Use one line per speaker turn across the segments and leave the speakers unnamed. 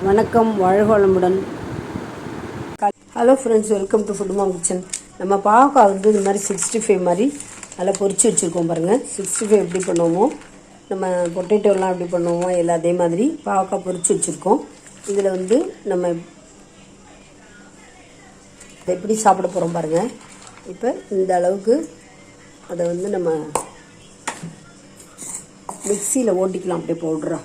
வணக்கம், வாழ்க வளமுடன். Hello friends, welcome to food mom kitchen. நம்ம பாவக்காய் வந்து இது மாதிரி 65 மாதிரி நல்லா பொரிச்சு வச்சுருக்கோம் பாருங்கள். 65 எப்படி பண்ணுவோமோ, நம்ம பொட்டேட்டோலாம் எப்படி பண்ணுவோமோ எல்லாம் அதே மாதிரி பாவக்காய் பொரிச்சு வச்சுருக்கோம். இதில் வந்து நம்ம எப்படி சாப்பிட போகிறோம் பாருங்கள். இப்போ இந்த அளவுக்கு அதை வந்து நம்ம மிக்சியில் ஓட்டிக்கலாம். அப்படியே பவுட்ரா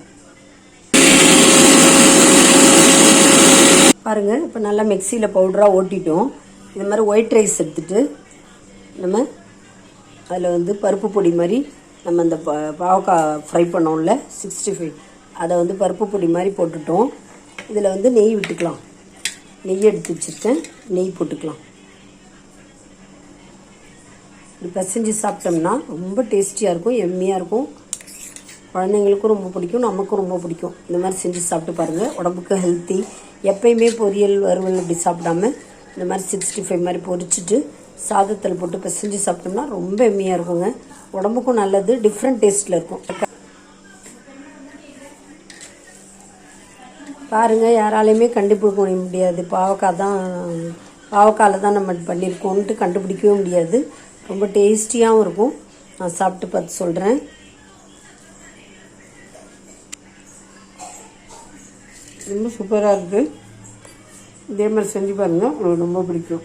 பாருங்கள். இப்போ நல்லா மிக்சியில் பவுடராக ஓட்டிட்டோம். இந்த மாதிரி ஒயிட் ரைஸ் எடுத்துகிட்டு நம்ம அதில் வந்து பருப்பு பொடி மாதிரி நம்ம அந்த பாவக்காய் ஃப்ரை பண்ணோம்ல 65 அதை வந்து பருப்பு பொடி மாதிரி போட்டுட்டோம். இதில் வந்து நெய் விட்டுக்கலாம். நெய் எடுத்து வச்சுருக்கேன், நெய் போட்டுக்கலாம். இப்படி பசைஞ்சு சாப்பிட்டோம்னா ரொம்ப டேஸ்டியாக இருக்கும், எம்மியாக இருக்கும். குழந்தைங்களுக்கும் ரொம்ப பிடிக்கும், நமக்கும் ரொம்ப பிடிக்கும். இந்த மாதிரி செஞ்சு சாப்பிட்டு பாருங்கள். உடம்புக்கு ஹெல்த்தி. எப்பயுமே பொரியல் வறுவல் இப்படி சாப்பிடாம இந்த மாதிரி 65 மாதிரி பொரிச்சிட்டு சாதத்தில் போட்டு பசைஞ்சு சாப்பிட்டோம்னா ரொம்ப எம்மியாக இருக்குங்க. உடம்புக்கும் நல்லது, டிஃப்ரெண்ட் டேஸ்ட்டில் இருக்கும். பாருங்கள், யாராலையுமே கண்டுபிடிக்க முடியாது. பாவக்காயில் தான் நம்ம பண்ணியிருக்கோன்ட்டு கண்டுபிடிக்கவே முடியாது. ரொம்ப டேஸ்டியாகவும் இருக்கும். நான் சாப்பிட்டு பார்த்து சொல்கிறேன். ரொம்ப சூப்பராக இருக்குது. இதே மாதிரி செஞ்சு பாருங்கள், உங்களுக்கு ரொம்ப பிடிக்கும்.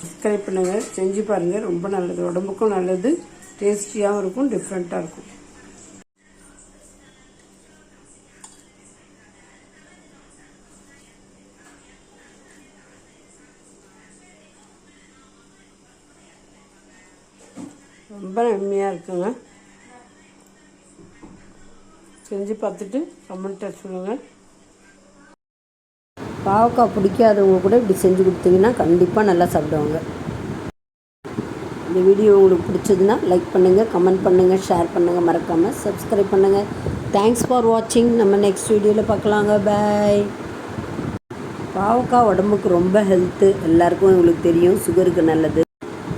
சப்ஸ்கிரைப் பண்ணுங்கள், செஞ்சு பாருங்கள். ரொம்ப நல்லது, உடம்புக்கும் நல்லது, டேஸ்டியாகவும் இருக்கும், டிஃப்ரெண்ட்டாக இருக்கும். ரொம்ப நன்மையாக இருக்குங்க. செஞ்சு பார்த்துட்டு கமெண்ட்டை சொல்லுங்கள். பாவக்காய் பிடிக்காதவங்க கூட இப்படி செஞ்சு கொடுத்தீங்கன்னா கண்டிப்பாக நல்லா சாப்பிடுவாங்க. இந்த வீடியோ உங்களுக்கு பிடிச்சதுன்னா லைக் பண்ணுங்கள், கமெண்ட் பண்ணுங்கள், ஷேர் பண்ணுங்கள், மறக்காமல் சப்ஸ்கிரைப் பண்ணுங்கள். தேங்க்ஸ் ஃபார் வாட்சிங். நம்ம நெக்ஸ்ட் வீடியோவில் பார்க்கலாங்க. பாய். பாவக்காய் உடம்புக்கு ரொம்ப ஹெல்த்து, எல்லாருக்கும் உங்களுக்கு தெரியும், சுகருக்கு நல்லது.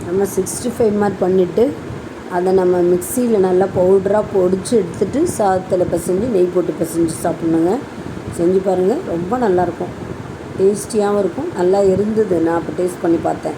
நம்ம 65 மாதிரி பண்ணிவிட்டு அதை நம்ம மிக்சியில் நல்லா பவுடராக பொடிச்சு எடுத்துகிட்டு சாதத்தில் பசைஞ்சு நெய் போட்டு பசைஞ்சு சாப்பிட்ணுங்க. செஞ்சு பாருங்கள், ரொம்ப நல்லாயிருக்கும், டேஸ்டியாகவும் இருக்கும். நல்லா இருந்தது, நான் அப்போ டேஸ்ட் பண்ணி பார்த்தேன்.